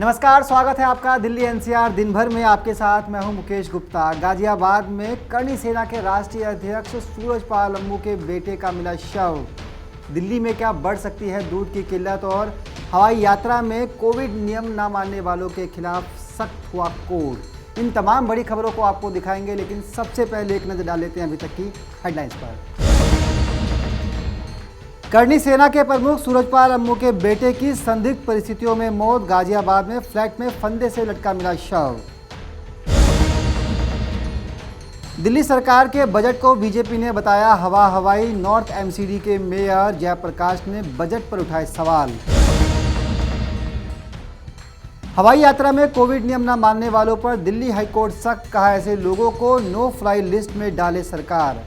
नमस्कार, स्वागत है आपका दिल्ली एनसीआर दिन भर में। आपके साथ मैं हूं मुकेश गुप्ता। गाजियाबाद में करणी सेना के राष्ट्रीय अध्यक्ष सूरजपाल अम्मू के बेटे का मिला शव। दिल्ली में क्या बढ़ सकती है दूध की किल्लत, और हवाई यात्रा में कोविड नियम न मानने वालों के खिलाफ सख्त हुआ कोड। इन तमाम बड़ी खबरों को आपको दिखाएंगे, लेकिन सबसे पहले एक नजर डाल लेते हैं अभी तक की हेडलाइंस पर। करणी सेना के प्रमुख सूरजपाल अम्मू के बेटे की संदिग्ध परिस्थितियों में मौत। गाजियाबाद में फ्लैट में फंदे से लटका मिला शव। दिल्ली सरकार के बजट को बीजेपी ने बताया हवा हवाई। नॉर्थ एमसीडी के मेयर जयप्रकाश ने बजट पर उठाए सवाल। हवाई यात्रा में कोविड नियम न मानने वालों पर दिल्ली हाईकोर्ट सख्त, कहा ऐसे लोगों को नो फ्लाई लिस्ट में डाले सरकार।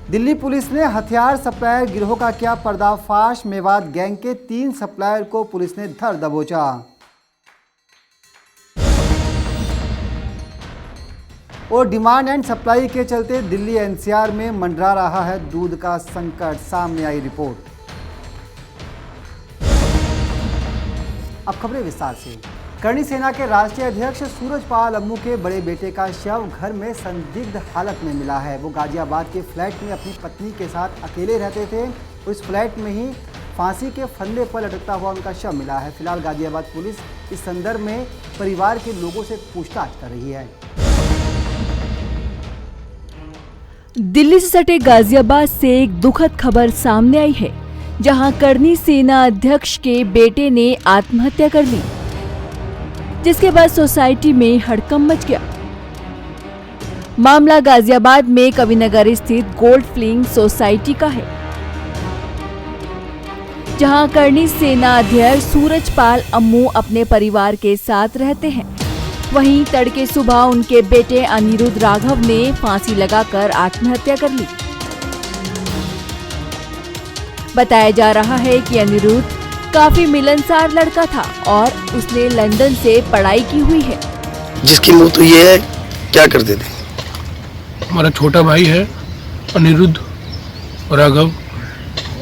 दिल्ली पुलिस ने हथियार सप्लायर गिरोह का किया पर्दाफाश। मेवात गैंग के 3 सप्लायर को पुलिस ने धर दबोचा। और डिमांड एंड सप्लाई के चलते दिल्ली एनसीआर में मंडरा रहा है दूध का संकट, सामने आई रिपोर्ट। अब खबरें विस्तार से। करणी सेना के राष्ट्रीय अध्यक्ष सूरजपाल अम्मू के बड़े बेटे का शव घर में संदिग्ध हालत में मिला है। वो गाजियाबाद के फ्लैट में अपनी पत्नी के साथ अकेले रहते थे। उस फ्लैट में ही फांसी के फंदे पर लटकता हुआ उनका शव मिला है। फिलहाल गाजियाबाद पुलिस इस संदर्भ में परिवार के लोगों से पूछताछ कर रही है। दिल्ली से सटे गाजियाबाद से एक दुखद खबर सामने आई है, जहां करणी सेना अध्यक्ष के बेटे ने आत्महत्या कर ली, जिसके बाद सोसाइटी में हड़कंप मच गया। मामला गाजियाबाद में कविनगर स्थित गोल्ड फ्लिंग सोसाइटी का है, जहां करणी सेना अध्यक्ष सूरजपाल अम्मू अपने परिवार के साथ रहते हैं। वहीं तड़के सुबह उनके बेटे अनिरुद्ध राघव ने फांसी लगाकर आत्महत्या कर ली। बताया जा रहा है कि अनिरुद्ध काफी मिलनसार लड़का था और उसने लंदन से पढ़ाई की हुई है। जिसकी मौत हुई है, क्या करते थे? हमारा छोटा भाई है अनिरुद्ध राघव,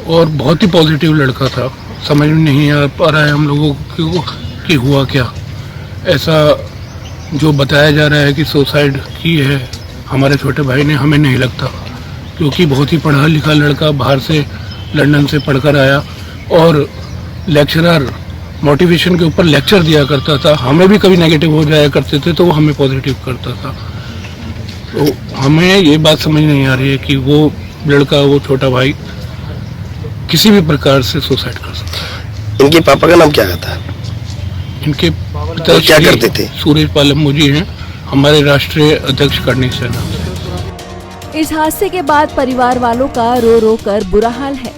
और बहुत ही पॉजिटिव लड़का था। समझ में नहीं आ पा रहा है हम लोगों को कि हुआ क्या। ऐसा जो बताया जा रहा है कि सुसाइड की है हमारे छोटे भाई ने, हमें नहीं लगता, क्योंकि बहुत ही पढ़ा लिखा लड़का, बाहर से लंदन से पढ़कर आया और लेक्चरर मोटिवेशन के ऊपर लेक्चर दिया करता था। हमें भी कभी नेगेटिव हो जाया करते थे तो वो हमें पॉजिटिव करता था। तो हमें ये बात समझ नहीं आ रही है कि वो लड़का, वो छोटा भाई किसी भी प्रकार से सुसाइड कर सकता है। इनके पापा का नाम क्या था? इनके पिता क्या करते थे? सूरजपाल अम्मू जी हैं, हमारे राष्ट्रीय अध्यक्ष करणी सेना से। इस हादसे के बाद परिवार वालों का रो रो कर बुरा हाल है।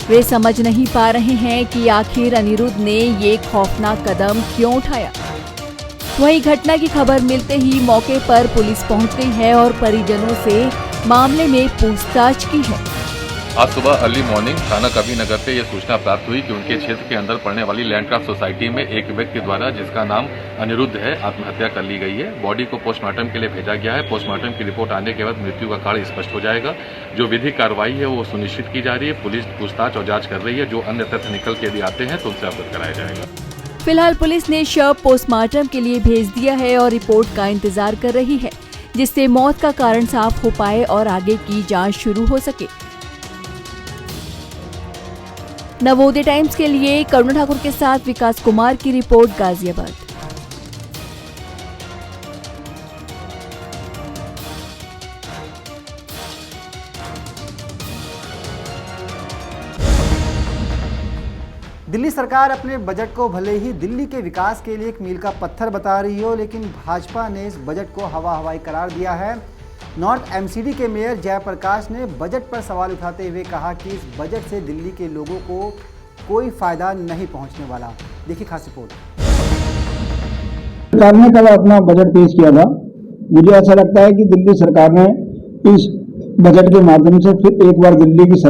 वे समझ नहीं पा रहे हैं कि आखिर अनिरुद्ध ने ये खौफनाक कदम क्यों उठाया। वहीं घटना की खबर मिलते ही मौके पर पुलिस पहुंच गई है और परिजनों से मामले में पूछताछ की है। आज सुबह अर्ली मॉर्निंग थाना कविनगर से यह सूचना प्राप्त हुई कि उनके क्षेत्र के अंदर पड़ने वाली लैंडक्राफ्ट सोसाइटी में एक व्यक्ति द्वारा, जिसका नाम अनिरुद्ध है, आत्महत्या कर ली गई है। बॉडी को पोस्टमार्टम के लिए भेजा गया है। पोस्टमार्टम की रिपोर्ट आने के बाद मृत्यु का कारण स्पष्ट हो जाएगा। जो विधिक कार्रवाई है वो सुनिश्चित की जा रही है। पुलिस पूछताछ और जाँच कर रही है। जो अन्य तथ्य निकल के यदि आते हैं तो उनसे अवगत कराया जाएगा। फिलहाल पुलिस ने शव पोस्टमार्टम के लिए भेज दिया है और रिपोर्ट का इंतजार कर रही है, जिससे मौत का कारण साफ हो पाए और आगे की जांच शुरू हो सके। नवोदय टाइम्स के लिए करुणा ठाकुर के साथ विकास कुमार की रिपोर्ट, गाजियाबाद। दिल्ली सरकार अपने बजट को भले ही दिल्ली के विकास के लिए एक मील का पत्थर बता रही हो, लेकिन भाजपा ने इस बजट को हवा हवाई करार दिया है। नॉर्थ एमसीडी के मेयर जयप्रकाश ने बजट पर सवाल उठाते हुए कहा कि इस बजट से दिल्ली के लोगों को कोई फायदा नहीं पहुंचने वाला। देखिए खास रिपोर्ट। सरकार ने कल अपना बजट पेश किया था। मुझे ऐसा लगता है कि दिल्ली सरकार ने इस बजट के माध्यम से फिर एक बार दिल्ली की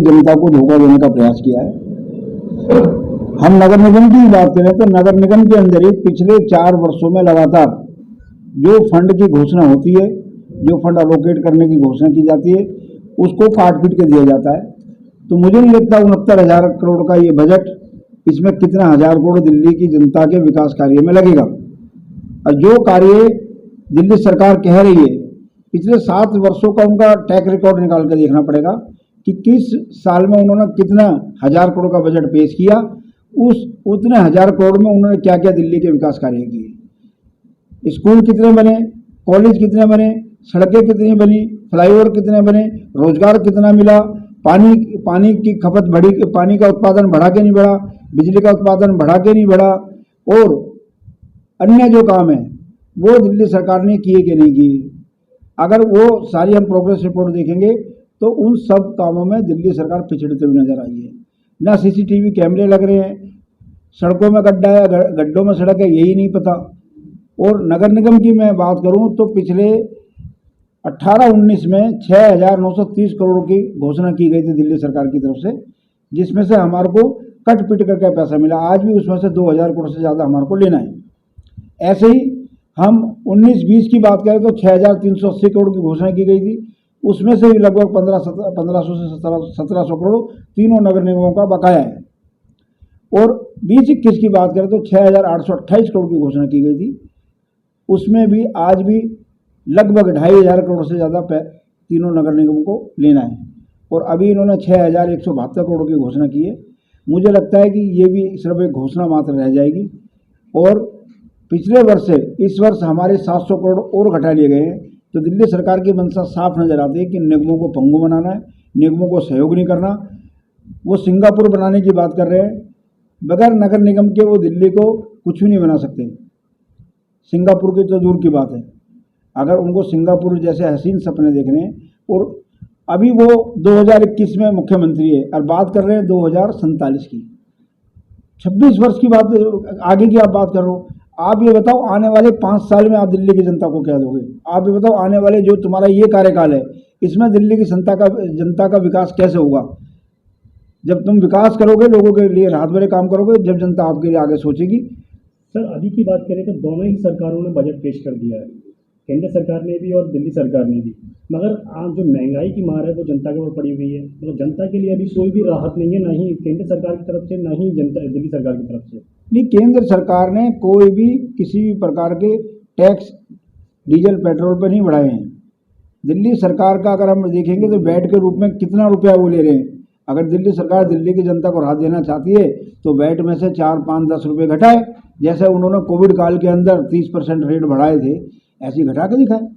जनता को धोखा देने का प्रयास किया है। हम नगर निगम की बात करें तो नगर निगम के अंदर ही पिछले 4 वर्षों में लगातार जो फंड की घोषणा होती है, जो फंड अलोकेट करने की घोषणा की जाती है, उसको काट पीट के दिया जाता है। तो मुझे नहीं लगता 69,000 करोड़ का ये बजट इसमें कितना 1000 करोड़ दिल्ली की जनता के विकास कार्य में लगेगा। और जो कार्य दिल्ली सरकार कह रही है, पिछले 7 वर्षों का उनका ट्रैक रिकॉर्ड निकाल कर देखना पड़ेगा कि किस साल में उन्होंने कितना 1000 करोड़ का बजट पेश किया, उतने 1000 करोड़ में उन्होंने क्या क्या दिल्ली के विकास कार्य किए। स्कूल कितने बने, कॉलेज कितने बने, सड़कें कितनी बनी, फ्लाईओवर कितने बने, रोजगार कितना मिला, पानी की खपत बढ़ी, पानी का उत्पादन बढ़ा के नहीं बढ़ा, बिजली का उत्पादन बढ़ा के नहीं बढ़ा, और अन्य जो काम है वो दिल्ली सरकार ने किए कि नहीं किए। अगर वो सारी हम प्रोग्रेस रिपोर्ट देखेंगे तो उन सब कामों में दिल्ली सरकार पिछड़ते हुए नजर आई है। ना सीसीटीवी कैमरे लग रहे हैं, सड़कों में गड्ढा है, गड्ढों में सड़क है, यही नहीं पता। और नगर निगम की मैं बात करूं तो पिछले 18-19 में 6930 करोड़ की घोषणा की गई थी दिल्ली सरकार की तरफ से, जिसमें से हमारे को कट पिट करके पैसा मिला। आज भी उसमें से 2000 करोड़ से ज़्यादा हमारे को लेना है। ऐसे ही हम 19-20 की बात करें तो 6380 करोड़ की घोषणा की गई थी, उसमें से भी लगभग 1500 से 1700 करोड़ तीनों नगर निगमों का बकाया है। और 20-21 की बात करें तो 6828 करोड़ की घोषणा की गई थी, उसमें भी आज भी लगभग 2500 करोड़ से ज़्यादा तीनों नगर निगमों को लेना है। और अभी इन्होंने 6172 करोड़ की घोषणा की है। मुझे लगता है कि ये भी सिर्फ एक घोषणा मात्र रह जाएगी। और पिछले वर्ष से इस वर्ष हमारे 700 करोड़ और घटा लिए गए हैं। तो दिल्ली सरकार की मंशा साफ नजर आती है कि निगमों को पंगु बनाना है, निगमों को सहयोग नहीं करना। वो सिंगापुर बनाने की बात कर रहे हैं, बगैर नगर निगम के वो दिल्ली को कुछ भी नहीं बना सकते। सिंगापुर की तो दूर की बात है। अगर उनको सिंगापुर जैसे हसीन सपने देखने हैं, और अभी वो 2021 में मुख्यमंत्री है और बात कर रहे हैं 2047 की, 26 वर्ष की बात आगे की आप बात कर रहे हो। आप ये बताओ आने वाले 5 साल में आप दिल्ली की जनता को क्या दोगे? आप ये बताओ आने वाले जो तुम्हारा ये कार्यकाल है इसमें दिल्ली की जनता का विकास कैसे होगा? जब तुम विकास करोगे, लोगों के लिए राहत भरे काम करोगे, जब जनता आपके लिए आगे सोचेगी। सर, अभी की बात करें तो दोनों ही सरकारों ने बजट पेश कर दिया है, केंद्र सरकार ने भी और दिल्ली सरकार ने भी। मगर आज जो महंगाई की मार है वो जनता के ऊपर पड़ी हुई है। मतलब जनता के लिए अभी कोई भी राहत नहीं है, ना ही केंद्र सरकार की तरफ से, ना ही दिल्ली सरकार की तरफ से। नहीं, केंद्र सरकार ने कोई भी किसी भी प्रकार के टैक्स डीजल पेट्रोल पर नहीं बढ़ाए हैं। दिल्ली सरकार का अगर हम देखेंगे तो वैट के रूप में कितना रुपया वो ले रहे हैं। अगर दिल्ली सरकार दिल्ली की जनता को राहत देना चाहती है तो वैट में से 4, 5, 10 रुपये घटाए, जैसे उन्होंने कोविड काल के अंदर 30% रेट बढ़ाए थे, ऐसे ही घटा के दिखाए।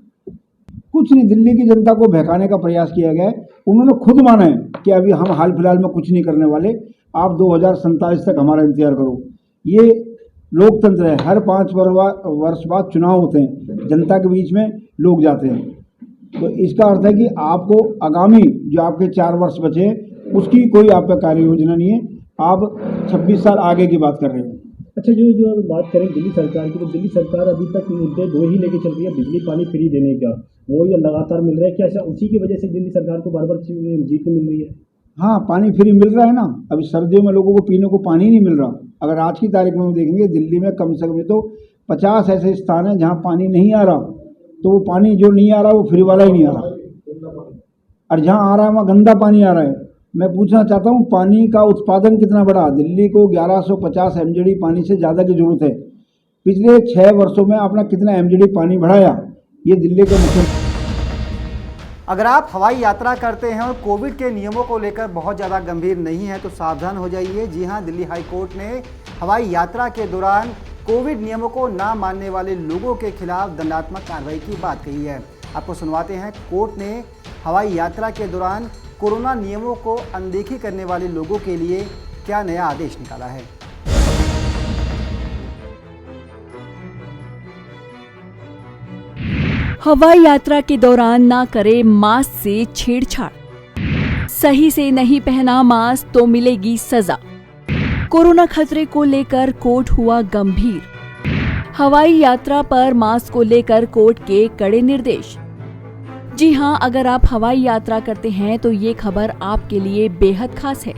कुछ नहीं, दिल्ली की जनता को बहकाने का प्रयास किया गया है। उन्होंने खुद माना है कि अभी हम हाल फिलहाल में कुछ नहीं करने वाले, आप 2047 तक हमारा इंतजार करो। ये लोकतंत्र है, हर 5 वर्ष बाद चुनाव होते हैं, जनता के बीच में लोग जाते हैं। तो इसका अर्थ है कि आपको आगामी जो आपके 4 वर्ष बचे हैं उसकी कोई आप पे कार्य योजना नहीं है, आप 26 साल आगे की बात कर रहे हो। अच्छा, जो अभी बात करें दिल्ली सरकार की, तो दिल्ली सरकार अभी तक मुद्दे 2 ही लेके चल रही है, बिजली पानी फ्री देने का, वो ये लगातार मिल रहा है। क्या उसी की वजह से दिल्ली सरकार को बार बार जीत मिल रही है? हाँ, पानी फ्री मिल रहा है ना। अभी सर्दियों में लोगों को पीने को पानी नहीं मिल रहा। अगर आज की तारीख में हम देखेंगे दिल्ली में कम से कम तो 50 ऐसे स्थान हैं जहाँ पानी नहीं आ रहा, तो वो पानी जो नहीं आ रहा वो फ्री वाला ही नहीं आ रहा, और जहाँ आ रहा है वहाँ गंदा पानी आ रहा है। मैं पूछना चाहता हूँ, पानी का उत्पादन कितना बढ़ा? दिल्ली को 1150 MJD पानी से ज़्यादा की जरूरत है। पिछले 6 वर्षों में आपने कितना MJD पानी बढ़ाया? ये दिल्ली का मुख्य। अगर आप हवाई यात्रा करते हैं और कोविड के नियमों को लेकर बहुत ज़्यादा गंभीर नहीं है तो सावधान हो जाइए। जी हां, दिल्ली हाई कोर्ट ने हवाई यात्रा के दौरान कोविड नियमों को ना मानने वाले लोगों के खिलाफ दंडात्मक कार्रवाई की बात कही है। आपको सुनवाते हैं, कोर्ट ने हवाई यात्रा के दौरान कोरोना नियमों को अनदेखी करने वाले लोगों के लिए क्या नया आदेश निकाला है। हवाई यात्रा के दौरान ना करे मास्क से छेड़छाड़, सही से नहीं पहना मास्क तो मिलेगी सजा। कोरोना खतरे को लेकर कोर्ट हुआ गंभीर। हवाई यात्रा पर मास्क को लेकर कोर्ट के कड़े निर्देश। जी हां, अगर आप हवाई यात्रा करते हैं तो ये खबर आपके लिए बेहद खास है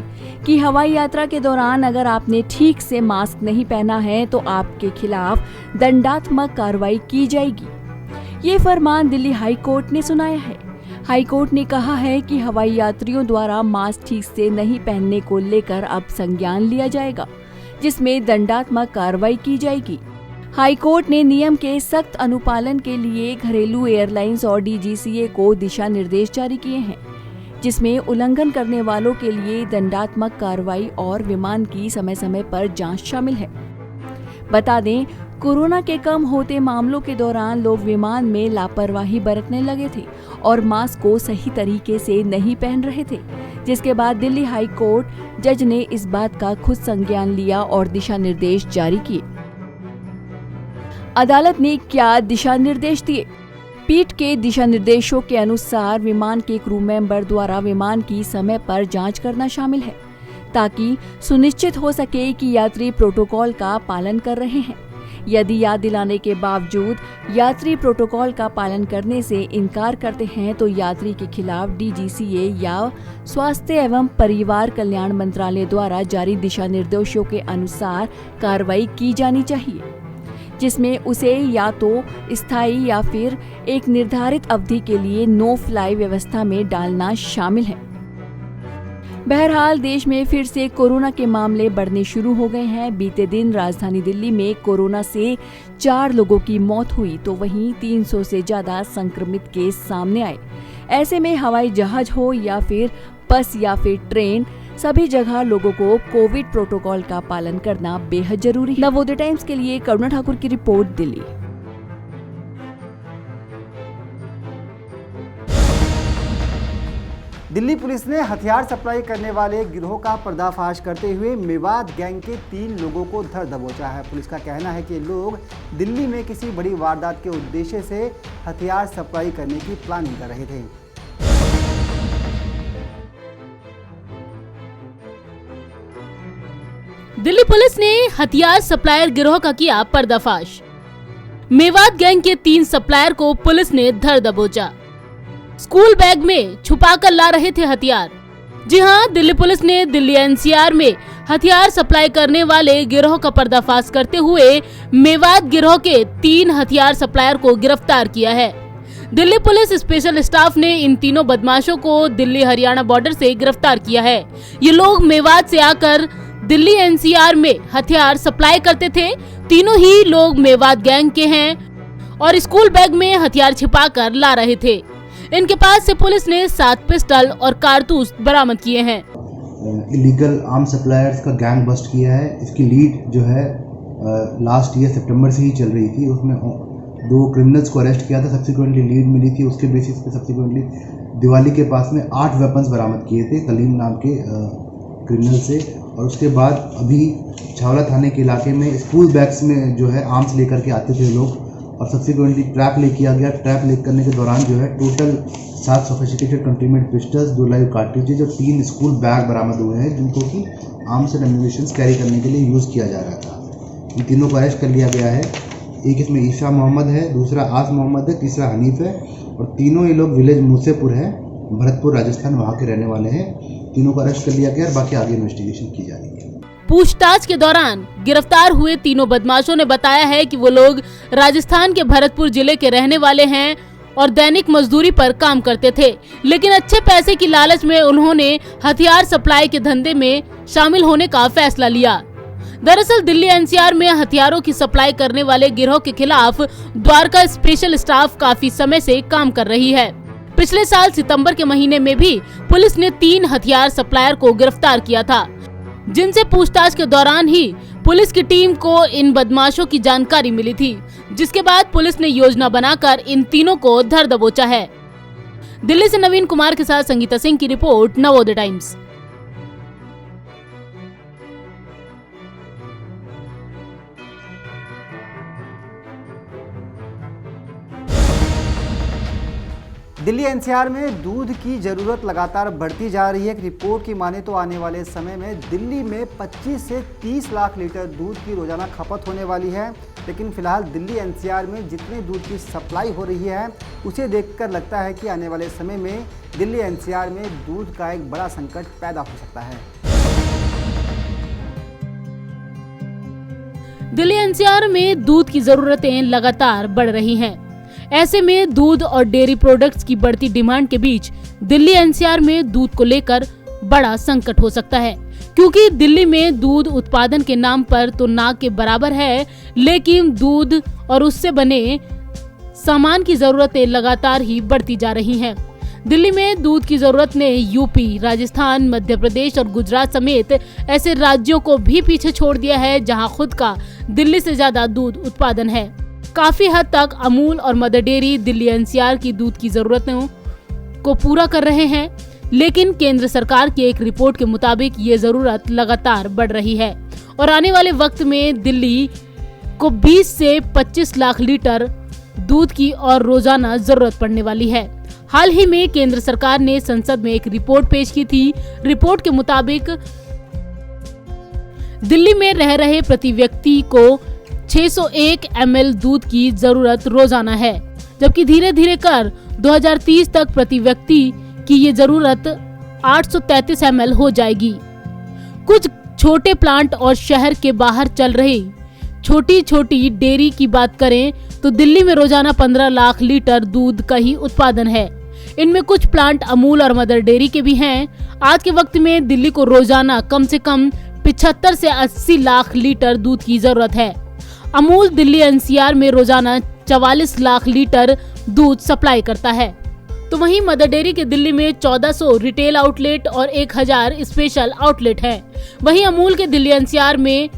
कि हवाई यात्रा के दौरान अगर आपने ठीक से मास्क नहीं पहना है तो आपके खिलाफ दंडात्मक कार्रवाई की जाएगी। ये फरमान दिल्ली हाई कोर्ट ने सुनाया है। हाई कोर्ट ने कहा है कि हवाई यात्रियों द्वारा मास्क ठीक से नहीं पहनने को लेकर अब संज्ञान लिया जाएगा। जिसमें दंडात्मक कार्रवाई की जाएगी। हाईकोर्ट ने नियम के सख्त अनुपालन के लिए घरेलू एयरलाइंस और DGCA को दिशा निर्देश जारी किए हैं, जिसमें उल्लंघन करने वालों के लिए दंडात्मक कार्रवाई और विमान की समय समय पर जांच शामिल है। बता दें, कोरोना के कम होते मामलों के दौरान लोग विमान में लापरवाही बरतने लगे थे और मास्क को सही तरीके से नहीं पहन रहे थे, जिसके बाद दिल्ली हाई कोर्ट जज ने इस बात का खुद संज्ञान लिया और दिशा निर्देश जारी किए। अदालत ने क्या दिशा निर्देश दिए? पीठ के दिशा निर्देशों के अनुसार विमान के क्रू मेंबर द्वारा विमान की समय पर जांच करना शामिल है, ताकि सुनिश्चित हो सके कि यात्री प्रोटोकॉल का पालन कर रहे हैं। यदि याद दिलाने के बावजूद यात्री प्रोटोकॉल का पालन करने से इनकार करते हैं तो यात्री के खिलाफ DGCA या स्वास्थ्य एवं परिवार कल्याण मंत्रालय द्वारा जारी दिशा निर्देशों के अनुसार कार्रवाई की जानी चाहिए, जिसमें उसे या तो स्थायी या फिर एक निर्धारित अवधि के लिए नो फ्लाई व्यवस्था में डालना शामिल है। बहरहाल देश में फिर से कोरोना के मामले बढ़ने शुरू हो गए हैं। बीते दिन राजधानी दिल्ली में कोरोना से 4 लोगों की मौत हुई तो वहीं 300 से ज्यादा संक्रमित केस सामने आए। ऐसे में हवाई जहाज हो या फिर बस या फिर ट्रेन, सभी जगह लोगों को कोविड प्रोटोकॉल का पालन करना बेहद जरूरी है। नवोदय टाइम्स के लिए करुणा ठाकुर की रिपोर्ट, दिल्ली। दिल्ली पुलिस ने हथियार सप्लाई करने वाले गिरोह का पर्दाफाश करते हुए मेवात गैंग के 3 लोगों को धर दबोचा है। पुलिस का कहना है कि लोग दिल्ली में किसी बड़ी वारदात के उद्देश्य से हथियार सप्लाई करने की प्लानिंग कर रहे थे। दिल्ली पुलिस ने हथियार सप्लायर गिरोह का किया पर्दाफाश। मेवात गैंग के 3 सप्लायर को पुलिस ने धर दबोचा। स्कूल बैग में छुपाकर ला रहे थे हथियार। जी हां, दिल्ली पुलिस ने दिल्ली NCR में हथियार सप्लाई करने वाले गिरोह का पर्दाफाश करते हुए मेवात गिरोह के 3 हथियार सप्लायर को गिरफ्तार किया है। दिल्ली पुलिस स्पेशल स्टाफ ने इन तीनों बदमाशों को दिल्ली हरियाणा बॉर्डर से गिरफ्तार किया है। ये लोग मेवात से आकर दिल्ली NCR में हथियार सप्लाई करते थे। तीनों ही लोग मेवात गैंग के हैं और स्कूल बैग में हथियार छिपाकर ला रहे थे। इनके पास से पुलिस ने 7 पिस्टल और कारतूस बरामद किए हैं। इलीगल आर्म सप्लायर्स का गैंग बस्ट किया है। इसकी लीड जो है लास्ट ईयर सितंबर से ही चल रही थी। उसमें 2 क्रिमिनल्स को अरेस्ट किया था। सब्सिक्वेंटली लीड मिली थी, उसके बेसिस पे सब्सिक्वेंटली दिवाली के पास में 8 वेपन्स बरामद किए थे कलीम नाम के क्रिमिनल से। और उसके बाद अभी छावला थाने के इलाके में स्कूल बैग्स में जो है आर्म्स लेकर के आते थे लोग और सब्सिक्वेंटली ट्रैप ले किया गया। ट्रैप ले करने के दौरान जो है total 7 sophisticated containment pistols, 2 live cartridges और 3 स्कूल बैग बरामद हुए हैं, जिनको कि आर्म्स एंड एम्यूनिशंस कैरी करने के लिए यूज़ किया जा रहा था। इन तीनों को अरेस्ट कर लिया गया है। एक इसमें ईशा मोहम्मद है, दूसरा आस मोहम्मद है, तीसरा हनीफ है और तीनों ये लोग विलेज मूसेपुर है, भरतपुर राजस्थान, वहाँ के रहने वाले हैं। तीनों को अरेस्ट कर लिया गया और बाकी आगे इन्वेस्टिगेशन की जा रही है। पूछताछ के दौरान गिरफ्तार हुए तीनों बदमाशों ने बताया है कि वो लोग राजस्थान के भरतपुर जिले के रहने वाले हैं और दैनिक मजदूरी पर काम करते थे, लेकिन अच्छे पैसे की लालच में उन्होंने हथियार सप्लाई के धंधे में शामिल होने का फैसला लिया। दरअसल दिल्ली NCR में हथियारों की सप्लाई करने वाले गिरोह के खिलाफ द्वारका स्पेशल स्टाफ काफी समय से काम कर रही है। पिछले साल सितंबर के महीने में भी पुलिस ने 3 हथियार सप्लायर को गिरफ्तार किया था, जिनसे पूछताछ के दौरान ही पुलिस की टीम को इन बदमाशों की जानकारी मिली थी, जिसके बाद पुलिस ने योजना बनाकर इन तीनों को धर दबोचा है। दिल्ली से नवीन कुमार के साथ संगीता सिंह की report, Navodaya times. Delhi NCR में दूध की ज़रूरत लगातार बढ़ती जा रही है। एक रिपोर्ट की माने तो आने वाले समय में दिल्ली में 25 से 30 लाख लीटर दूध की रोजाना खपत होने वाली है। लेकिन फिलहाल दिल्ली NCR में जितने दूध की सप्लाई हो रही है उसे देखकर लगता है कि आने वाले समय में दिल्ली NCR में दूध का एक बड़ा संकट पैदा हो सकता है। दिल्ली NCR में दूध की जरूरतें लगातार बढ़ रही हैं। ऐसे में दूध और डेयरी प्रोडक्ट्स की बढ़ती डिमांड के बीच दिल्ली NCR में दूध को लेकर बड़ा संकट हो सकता है, क्योंकि दिल्ली में दूध उत्पादन के नाम पर तो नाक के बराबर है, लेकिन दूध और उससे बने सामान की जरूरतें लगातार ही बढ़ती जा रही हैं। दिल्ली में दूध की जरूरत ने यूपी, राजस्थान, मध्य प्रदेश और गुजरात समेत ऐसे राज्यों को भी पीछे छोड़ दिया है जहां खुद का दिल्ली से ज्यादा दूध उत्पादन है। काफी हद तक अमूल और मदर डेयरी दिल्ली एनसीआर की दूध की जरूरतों को पूरा कर रहे हैं, लेकिन केंद्र सरकार की एक रिपोर्ट के मुताबिक ये जरूरत लगातार बढ़ रही है और आने वाले वक्त में दिल्ली को 20 से 25 लाख लीटर दूध की और रोजाना जरूरत पड़ने वाली है। हाल ही में केंद्र सरकार ने संसद में एक रिपोर्ट पेश की थी। रिपोर्ट के मुताबिक दिल्ली में रह रहे प्रति व्यक्ति को 601 ml दूध की जरूरत रोजाना है, जबकि धीरे धीरे कर 2030 तक प्रति व्यक्ति की ये जरूरत 833 ml हो जाएगी। कुछ छोटे प्लांट और शहर के बाहर चल रही छोटी छोटी डेयरी की बात करें तो दिल्ली में रोजाना 15 लाख लीटर दूध का ही उत्पादन है। इनमें कुछ प्लांट अमूल और मदर डेयरी के भी हैं। आज के वक्त में दिल्ली को रोजाना कम से कम 75 से 80 लाख लीटर दूध की जरूरत है। अमूल दिल्ली एनसीआर में रोजाना 44 लाख लीटर दूध सप्लाई करता है, तो वहीं मदर डेयरी के दिल्ली में 1400 रिटेल आउटलेट और 1000 स्पेशल आउटलेट हैं। वहीं अमूल के दिल्ली एनसीआर में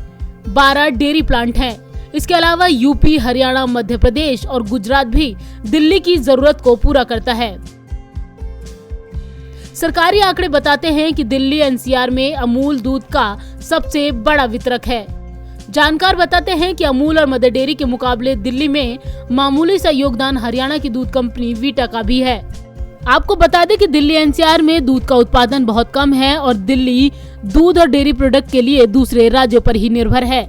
12 डेयरी प्लांट हैं। इसके अलावा यूपी, हरियाणा, मध्य प्रदेश और गुजरात भी दिल्ली की जरूरत को पूरा करता है। सरकारी आंकड़े बताते हैं कि दिल्ली एनसीआर में अमूल दूध का सबसे बड़ा वितरक है। जानकार बताते हैं कि अमूल और मदर डेयरी के मुकाबले दिल्ली में मामूली सा योगदान हरियाणा की दूध कंपनी वीटा का भी है। आपको बता दें कि दिल्ली एनसीआर में दूध का उत्पादन बहुत कम है और दिल्ली दूध और डेयरी प्रोडक्ट के लिए दूसरे राज्यों पर ही निर्भर है।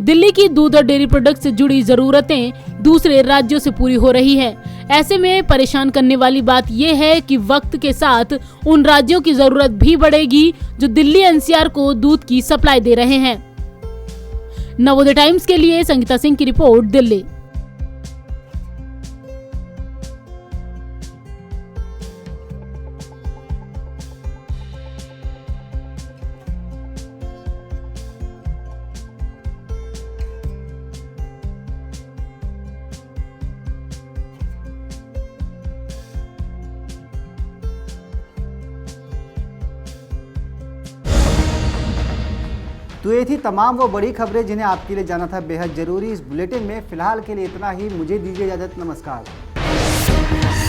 दिल्ली की दूध और डेयरी प्रोडक्ट से जुड़ी जरूरतें दूसरे राज्यों से पूरी हो रही है। ऐसे में परेशान करने वाली बात यह है कि वक्त के साथ उन राज्यों की जरूरत भी बढ़ेगी जो दिल्ली एनसीआर को दूध की सप्लाई दे रहे हैं। नवोदय टाइम्स के लिए संगीता सिंह की रिपोर्ट, दिल्ली। तो ये थी तमाम वो बड़ी खबरें जिन्हें आपके लिए जाना था बेहद जरूरी। इस बुलेटिन में फिलहाल के लिए इतना ही। मुझे दीजिए इजाजत। नमस्कार।